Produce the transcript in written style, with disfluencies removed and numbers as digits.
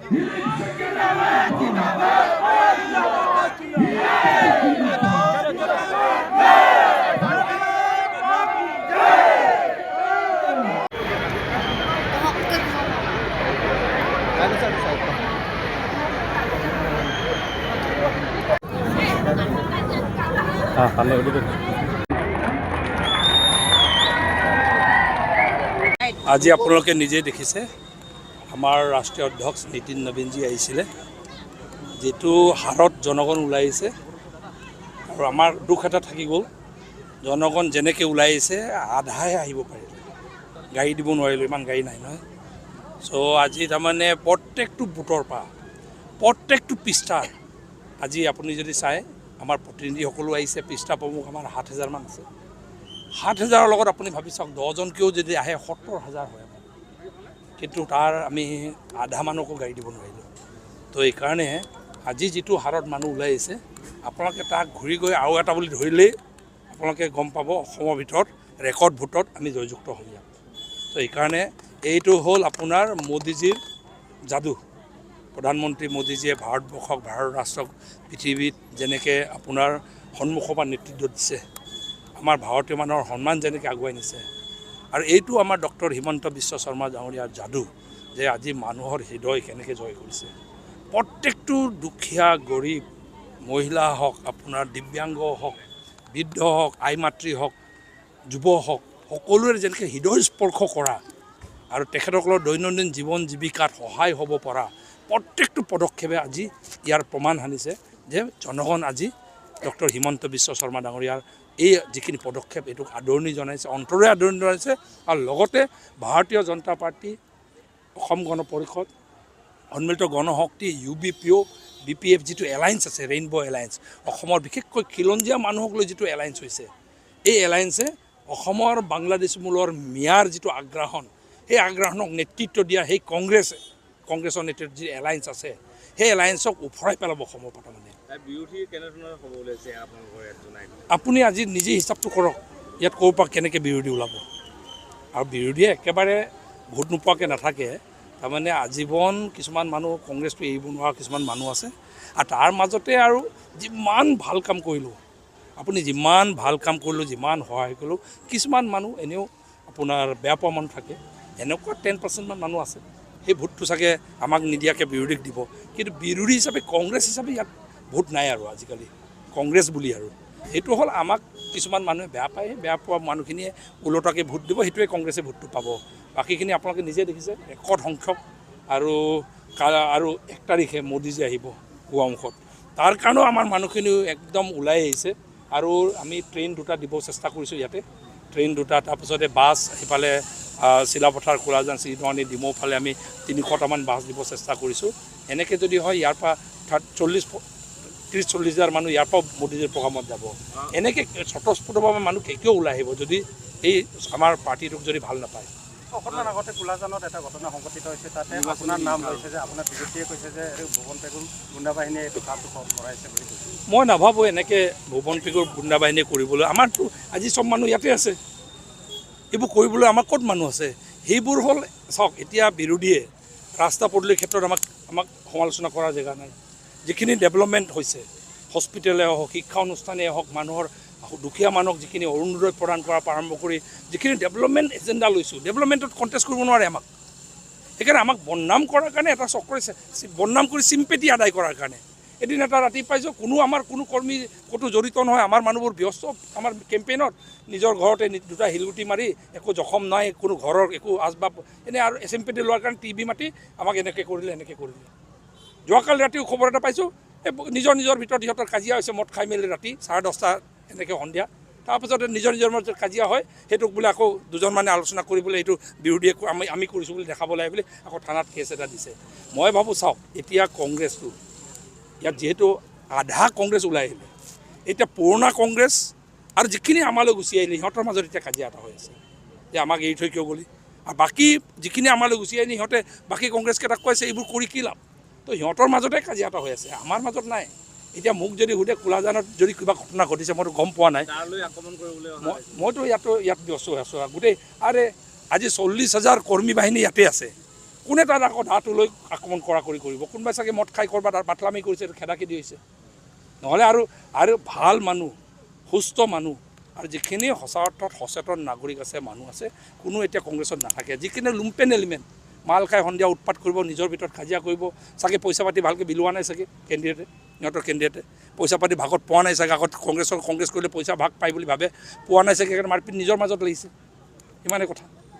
আজি আপোনালোকে নিজে দেখিছে আমাৰ ৰাষ্ট্ৰীয় অধ্যক্ষ নীতিন নবীনজী আহিছিলে, যেটো হাৰত জনগণ ওলাই আহিছে। আৰু আমাৰ দুখ এটা থাকি গ'ল, জনগণ যেনেকৈ ওলাই আহিছে আধাহে আহিব পাৰিলে, গাড়ী দিব নোৱাৰিলোঁ, ইমান গাড়ী নাই নহয়। চ' আজি তাৰমানে প্ৰত্যেকটো বুথৰ পৰা প্ৰত্যেকটো পৃষ্ঠাৰ আজি আপুনি যদি চায় আমাৰ প্ৰতিনিধিসকলো আহিছে, পৃষ্ঠা প্ৰমুখ আমাৰ 7,000 মান আছে। 7,000ৰ লগত আপুনি ভাবি চাওক, 10জনকেও যদি আহে 70,000 হয়, কিন্তু তাৰ আমি আধা মানুহকো গাড়ী দিব নোৱাৰিলোঁ। তো এইকাৰণে আজি যিটো হাৰত মানুহ ওলাই আহিছে, আপোনালোকে তাক ঘূৰি গৈ আৰু এটা বুলি ধৰিলেই আপোনালোকে গম পাব অসমৰ ভিতৰত ৰেকৰ্ড ভোটত আমি জয়যুক্ত হ'ম ইয়াত। তো এইকাৰণে এইটো হ'ল আপোনাৰ মোদীজীৰ যাদু। প্ৰধানমন্ত্ৰী মোদীজীয়ে ভাৰতবৰ্ষক, ভাৰত ৰাষ্ট্ৰক পৃথিৱীত যেনেকৈ আপোনাৰ সন্মুখৰ পৰা নেতৃত্ব দিছে, আমাৰ ভাৰতীয় মানুহৰ সন্মান যেনেকৈ আগুৱাই নিছে, আৰু এইটো আমাৰ ডক্টৰ হিমন্ত বিশ্ব শৰ্মা ডাঙৰীয়াৰ যাদু, যে আজি মানুহৰ হৃদয় কেনেকৈ জয় কৰিছে। প্ৰত্যেকটো দুখীয়া গৰীব মহিলা হওক, আপোনাৰ দিব্যাংগ হওক, বৃদ্ধ হওক, আই মাতৃ হওক, যুৱ হওক, সকলোৰে যেনেকৈ হৃদয় স্পৰ্শ কৰা আৰু তেখেতসকলৰ দৈনন্দিন জীৱন জীৱিকাত সহায় হ'ব পৰা প্ৰত্যেকটো পদক্ষেপে আজি ইয়াৰ প্ৰমাণ সানিছে যে জনগণ আজি ডক্টৰ হিমন্ত বিশ্ব শৰ্মা ডাঙৰীয়াৰ এই যিখিনি পদক্ষেপ, এইটোক আদৰণি জনাইছে, অন্তৰে আদৰণি জনাইছে। আৰু লগতে ভাৰতীয় জনতা পাৰ্টি, অসম গণ পৰিষদ, সন্মিলিত গণশক্তি, UBPO, BPF যিটো এলায়েন্স আছে, ৰেইনব' এলায়েন্স, অসমৰ বিশেষকৈ খিলঞ্জীয়া মানুহক লৈ যিটো এলায়েন্স হৈছে, এই এলায়েন্সে অসমৰ বাংলাদেশ মূলৰ মিয়াৰ যিটো আগ্ৰাসন, সেই আগ্ৰাসনক নেতৃত্ব দিয়া সেই কংগ্ৰেছৰ নেতৃত্বত যি এলায়েন্স আছে, সেই এলায়েন্সক উফৰাই পেলাব অসমৰ পৰা। মানে আপুনি আজি নিজে হিচাপটো কৰক, ইয়াত ক'ৰ পৰা কেনেকৈ বিৰোধী ওলাব। আৰু বিৰোধীয়ে একেবাৰে ভোট নোপোৱাকৈ নাথাকে, তাৰমানে আজীৱন কিছুমান মানুহ কংগ্ৰেছটো এৰিব নোৱাৰা কিছুমান মানুহ আছে। আৰু তাৰ মাজতে আৰু যিমান ভাল কাম কৰিলোঁ, আপুনি যিমান ভাল কাম কৰিলোঁ, যিমান সহায় কৰিলোঁ, কিছুমান মানুহ এনেও আপোনাৰ বেয়া পোৱা মানুহ থাকে। এনেকুৱা 10% মান মানুহ আছে, সেই ভোটটো চাগে আমাক নিদিয়াকৈ বিৰোধীক দিব। কিন্তু বিৰোধী হিচাপে কংগ্ৰেছ হিচাপে ইয়াত ভোট নাই আৰু আজিকালি, কংগ্ৰেছ বুলি। আৰু সেইটো হ'ল আমাক কিছুমান মানুহে বেয়া পায়, বেয়া পোৱা মানুহখিনিয়ে ওলোটাকৈ ভোট দিব, সেইটোৱে কংগ্ৰেছে ভোটটো পাব। বাকীখিনি আপোনালোকে নিজে দেখিছে ৰেকৰ্ড সংখ্যক। আৰু 1 তাৰিখে মোদীজী আহিব গোৱামুখত, তাৰ কাৰণেও আমাৰ মানুহখিনিও একদম ওলাই আহিছে। আৰু আমি ট্ৰেইন 2টা দিব চেষ্টা কৰিছোঁ ইয়াতে, ট্ৰেইন 2টা, তাৰপিছতে বাছ সেইফালে চিলাপথাৰ, কোলাজান, চিৰিঙনি, ডিমৌ ফালে আমি 300টামান বাছ দিব চেষ্টা কৰিছোঁ। এনেকৈ যদি হয় ইয়াৰ পৰা 30-40 হাজাৰ মানুহ ইয়াৰ পৰা মোদীজীৰ প্ৰগ্ৰামত যাব। এনেকৈ স্বতঃস্ফূৰ্তভাৱে মানুহ কিয় ওলাই আহিব যদি এই আমাৰ পাৰ্টিটোক যদি ভাল নাপায়। অকণমান আগতে কোলাজানত এটা ঘটনা সংঘটিত হৈছে, তাতে আপোনাৰ নাম লৈছে যে আপোনাৰ বিজেপিয়ে কৈছে যে ভুৱন পেগুৰ গুণ্ডা বাহিনীয়ে এইটো কামটো কৰাইছে বুলি কৈছে। মই নাভাবোঁ এনেকৈ ভুৱন পেগুৰ গুণ্ডা বাহিনীয়ে কৰিবলৈ। আমাৰতো আজি চব মানুহ ইয়াতে আছে, এইবোৰ কৰিবলৈ আমাৰ ক'ত মানুহ আছে। সেইবোৰ হ'ল চাওক, এতিয়া বিৰোধীয়ে ৰাস্তা পদূলিৰ ক্ষেত্ৰত আমাক সমালোচনা কৰাৰ জেগা নাই। যিখিনি ডেভেলপমেণ্ট হৈছে, হস্পিটেলে হওক, শিক্ষা অনুষ্ঠানেই হওক, মানুহৰ দুখীয়া মানুহক যিখিনি অৰুণোদয় প্ৰদান কৰাৰ পৰা আৰম্ভ কৰি যিখিনি ডেভেলপমেণ্ট এজেণ্ডা লৈছোঁ, ডেভেলপমেণ্টত কণ্টেষ্ট কৰিব নোৱাৰে আমাক। সেইকাৰণে আমাক বদনাম কৰাৰ কাৰণে এটা চক্ৰই বদনাম কৰি চিম্পেটি আদায় কৰাৰ কাৰণে এদিন এটা ৰাতি পাইছোঁ, আমাৰ কোনো কৰ্মী ক'তো জড়িত নহয়, আমাৰ মানুহবোৰ ব্যস্ত আমাৰ কেম্পেইনত, নিজৰ ঘৰতে 2টা শিলগুটি মাৰি, একো জখম নাই, কোনো ঘৰৰ একো আচবাব এনেই, আৰু চিম্পেটি লোৱাৰ কাৰণে টিভি মাতি আমাক এনেকৈ কৰিলে। যোৱাকালি ৰাতিও খবৰ এটা পাইছোঁ, নিজৰ ভিতৰত সিহঁতৰ কাজিয়া হৈছে, মদ খাই মেলি ৰাতি 10:30 এনেকৈ সন্ধিয়া। তাৰপিছতে নিজৰ মাজত কাজিয়া হয়, সেইটোক বোলে আকৌ 2জনমানে আলোচনা কৰিবলৈ এইটো বিৰোধীয়ে আমি কৰিছোঁ বুলি দেখাব লাগে বুলি আকৌ থানাত কেছ এটা দিছে। মই ভাবোঁ চাওক, এতিয়া কংগ্ৰেছটো ইয়াত যিহেতু আধা কংগ্ৰেছ ওলাই আহিলে, এতিয়া পুৰণা কংগ্ৰেছ আৰু যিখিনি আমালৈ গুচি আহিলে সিহঁতৰ মাজত এতিয়া কাজিয়া এটা হৈ আছে যে আমাক এৰি থৈ কিয় গ'লি। আৰু বাকী যিখিনি আমালৈ গুচি আহিলে সিহঁতে বাকী কংগ্ৰেছকেইটাক কৈছে এইবোৰ কৰি কি লাভ। তো সিহঁতৰ মাজতে কাজিয়া এটা হৈ আছে, আমাৰ মাজত নাই। এতিয়া মোক যদি সোধে কোলাজানত যদি কিবা ঘটনা ঘটিছে, মইতো গম পোৱা নাই, মইতো ইয়াত ব্যস্ত হৈ আছোঁ গোটেই। আৰে আজি 40,000 কৰ্মী বাহিনী ইয়াতে আছে, কোনে তাৰ আকৌ ধাটো লৈ আক্ৰমণ কৰা কৰি কৰিব কোনোবাই চাগে মদ খাই ক'ৰবাত আৰু পাতলামি কৰিছে খেদাখেদি হৈছে নহ'লে আৰু ভাল মানুহ সুস্থ মানুহ আৰু যিখিনি সঁচা অৰ্থত সচেতন নাগৰিক আছে মানুহ আছে কোনো এতিয়া কংগ্ৰেছত নাথাকে যিখিনি লুম্পেন এলিমেণ্ট মাল খাই সন্ধিয়া উৎপাত কৰিব নিজৰ ভিতৰত কাজিয়া কৰিব চাগে পইচা পাতি ভালকৈ বিলোৱা নাই চাগে সিহঁতৰ কেণ্ডিডেটে পইচা পাতি ভাগত পোৱা নাই চাগে আগত কংগ্ৰেছ কৰিলে পইচা ভাগ পায় বুলি ভাবে পোৱা নাই চাগে সেইকাৰণে মাৰপিট নিজৰ মাজত লাগিছে ইমানেই কথা